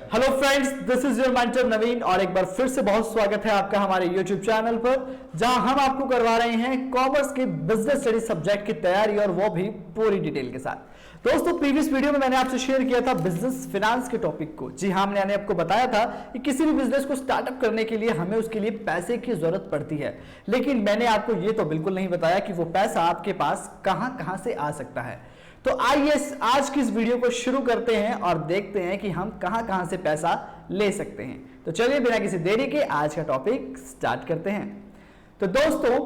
Hello friends, this is your mentor Naveen और एक बार फिर से बहुत स्वागत है आपका हमारे यूट्यूब चैनल पर, जहां हम आपको करवा रहे हैं कॉमर्स के बिजनेस स्टडी सब्जेक्ट की तैयारी और वो भी पूरी डिटेल के साथ। दोस्तों, प्रीवियस वीडियो में मैंने आपसे शेयर किया था बिजनेस फिनेंस के टॉपिक को। जी हाँ, मैंने आपको बताया था कि किसी भी बिजनेस को स्टार्टअप करने के लिए हमें उसके लिए पैसे की जरूरत पड़ती है, लेकिन मैंने आपको ये तो बिल्कुल नहीं बताया कि वो पैसा आपके पास कहां कहां से आ सकता है। तो आइए आज की इस वीडियो को शुरू करते हैं और देखते हैं कि हम कहां कहां से पैसा ले सकते हैं। तो चलिए बिना किसी देरी के आज का टॉपिक स्टार्ट करते हैं। तो दोस्तों,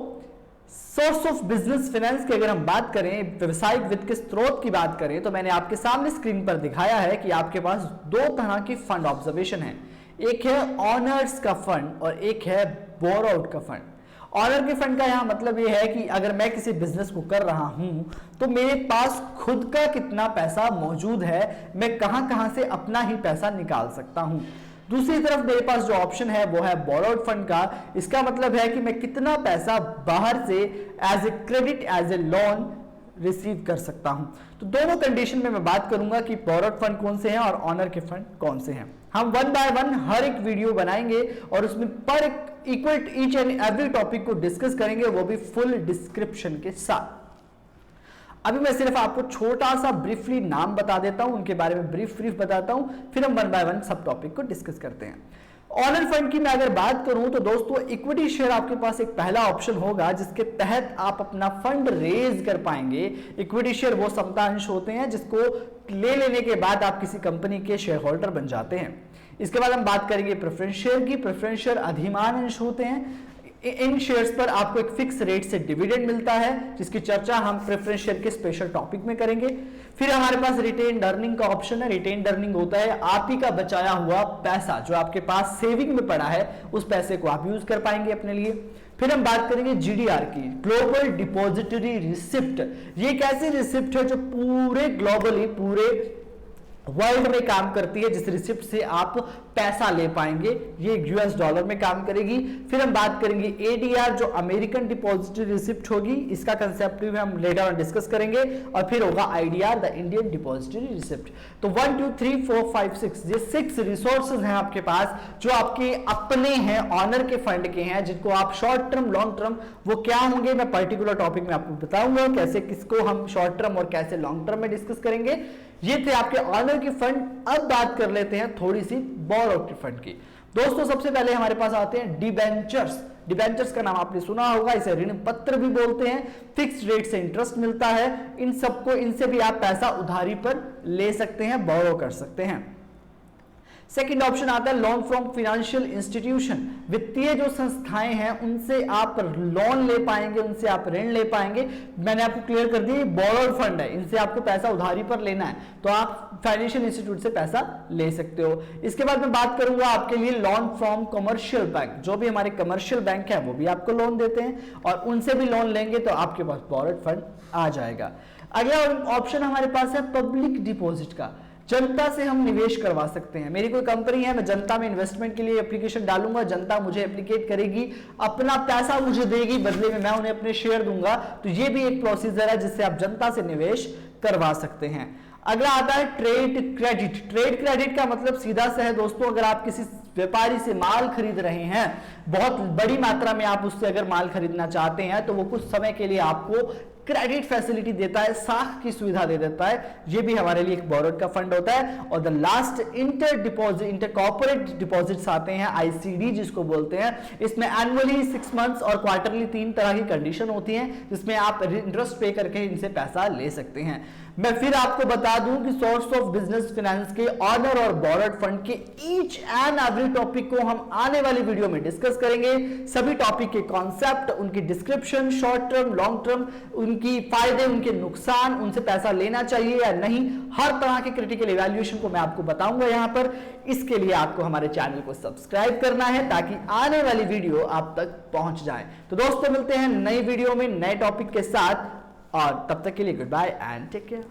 सोर्स ऑफ बिजनेस फाइनेंस की अगर हम बात करें, व्यवसायिक वित्त के स्रोत की बात करें, तो मैंने आपके सामने स्क्रीन पर दिखाया है कि आपके पास दो तरह की फंड ऑब्जर्वेशन है। एक है ऑनर्स का फंड और एक है बोरोआउट का फंड। ऑनर के फंड का यहां मतलब यह है कि अगर मैं किसी बिजनेस को कर रहा हूं तो मेरे पास खुद का कितना पैसा मौजूद है, मैं कहां कहां से अपना ही पैसा निकाल सकता हूं। दूसरी तरफ मेरे पास जो ऑप्शन है वो है बोरोआउट फंड का। इसका मतलब है कि मैं कितना पैसा बाहर से as a credit, as a loan receive कर सकता हूं। तो दोनों कंडीशन में मैं बात करूंगा कि बोरोआउट फंड कौन से हैं और ऑनर के फंड कौन से हैं। हम वन बाय वन हर एक वीडियो बनाएंगे और उसमें पर एक equal each and every topic को डिस्कस करेंगे, वो भी फुल डिस्क्रिप्शन के साथ। अभी मैं सिर्फ आपको छोटा सा ब्रीफली नाम बता देता हूं, उनके बारे में ब्रीफ बताता हूं, फिर हम वन बाय वन सब टॉपिक को डिस्कस करते हैं। ऑनर फंड की मैं अगर बात करूं तो दोस्तों, इक्विटी शेयर आपके पास एक पहला ऑप्शन होगा जिसके तहत आप अपना फंड रेज कर पाएंगे। इक्विटी शेयर वो समतांश होते हैं जिसको ले लेने के बाद आप किसी कंपनी के शेयर होल्डर बन जाते हैं। इसके बाद हम बात करेंगे प्रेफरेंस शेयर की। प्रेफरेंस शेयर अधिमान अंश होते हैं। इन शेयर्स पर आपको एक फिक्स रेट से डिविडेंड मिलता है, जिसकी चर्चा हम प्रेफरेंस शेयर के स्पेशल टॉपिक में करेंगे। फिर हमारे पास रिटेन्ड अर्निंग का ऑप्शन है। रिटेन्ड अर्निंग होता है आप ही का बचाया हुआ पैसा, जो आपके पास सेविंग में पड़ा है, उस पैसे को आप यूज कर पाएंगे अपने लिए। फिर हम बात करेंगे जीडीआर की, ग्लोबल डिपॉजिटरी रिसिप्ट। ये एक ऐसी रिसिप्ट है जो पूरे ग्लोबली, पूरे वर्ल्ड में काम करती है, जिस रिसिप्ट से आप पैसा ले पाएंगे। ये यूएस डॉलर में काम करेगी। फिर हम बात करेंगे एडीआर, जो अमेरिकन डिपॉजिटरी रिसिप्ट होगी। इसका कंसेप्ट भी हम लेटर ऑन डिस्कस करेंगे। और फिर होगा IDR, the Indian depository receipt. तो 1 2 3 4 5 6 ये 6 रिसोर्सेज हैं आपके पास, जो आपके अपने हैं, ऑनर के फंड के हैं, जिनको आप शॉर्ट टर्म, लॉन्ग टर्म, वो क्या होंगे मैं पर्टिकुलर टॉपिक में आपको बताऊंगा, कैसे किसको हम शॉर्ट टर्म और कैसे लॉन्ग टर्म में डिस्कस करेंगे। ये थे आपके ऑनर के फंड। अब बात कर लेते हैं थोड़ी सी बोरोआउट के फंड की। दोस्तों, सबसे पहले हमारे पास आते हैं डिबेंचर्स। डिबेंचर्स का नाम आपने सुना होगा, इसे ऋण पत्र भी बोलते हैं। फिक्स्ड रेट से इंटरेस्ट मिलता है। इन सबको, इनसे भी आप पैसा उधारी पर ले सकते हैं, बोरो कर सकते हैं। सेकेंड ऑप्शन आता है लोन फ्रॉम फाइनेंशियल इंस्टीट्यूशन। वित्तीय जो संस्थाएं हैं उनसे आप लोन ले पाएंगे, उनसे आप ऋण ले पाएंगे। मैंने आपको क्लियर कर दिया, बोरोड फंड है, इनसे आपको पैसा उधारी पर लेना है, तो आप फाइनेंशियल इंस्टीट्यूट से पैसा ले सकते हो। इसके बाद मैं बात करूंगा आपके लिए लोन फ्रॉम कमर्शियल बैंक। जो भी हमारे कमर्शियल बैंक है वो भी आपको लोन देते हैं और उनसे भी लोन लेंगे तो आपके पास बोरोड फंड आ जाएगा। अगला ऑप्शन हमारे पास है पब्लिक डिपॉजिट का। जनता से हम निवेश करवा सकते हैं। मेरी कोई कंपनी है, मैं जनता में इन्वेस्टमेंट के लिए एप्लीकेशन डालूंगा, जनता मुझे एप्लीकेट करेगी, अपना पैसा मुझे देगी, बदले में मैं उन्हें अपने शेयर दूंगा। तो ये भी एक प्रोसीजर है जिससे आप जनता से निवेश करवा सकते हैं। अगला आता है ट्रेड क्रेडिट। ट्रेड क्रेडिट का मतलब सीधा सा है दोस्तों, अगर आप किसी व्यापारी से माल खरीद रहे हैं, बहुत बड़ी मात्रा में आप उससे अगर माल खरीदना चाहते हैं, तो वो कुछ समय के लिए आपको क्रेडिट फैसिलिटी देता है, साख की सुविधा दे देता है। ये भी हमारे लिए एक बोरोड का फंड होता है। और the last inter corporate deposits आते हैं, आईसीडी जिसको बोलते हैं। इसमें एनुअली 6 मंथ्स और क्वार्टरली 3 तरह की कंडीशन होती हैं, जिसमें आप इंटरेस्ट पे करके इनसे पैसा ले सकते हैं। मैं फिर आपको बता दूं कि सोर्स ऑफ बिजनेस फाइनेंस के ऑनर और बोरोड फंड के ईच एंड एवरी टॉपिक को हम आने वाली वीडियो में डिस्कस करेंगे। सभी टॉपिक के कॉन्सेप्ट, उनकी description, short term, long term, उनकी फायदे, उनके नुकसान, उनसे पैसा लेना चाहिए या नहीं, हर तरह के क्रिटिकल इवैल्यूएशन को मैं आपको बताऊंगा यहां पर। इसके लिए आपको हमारे चैनल को सब्सक्राइब करना है ताकि आने वाली वीडियो आप तक पहुंच जाए। तो दोस्तों, मिलते हैं नई वीडियो में नए टॉपिक के साथ, और तब तक के लिए good bye and take care.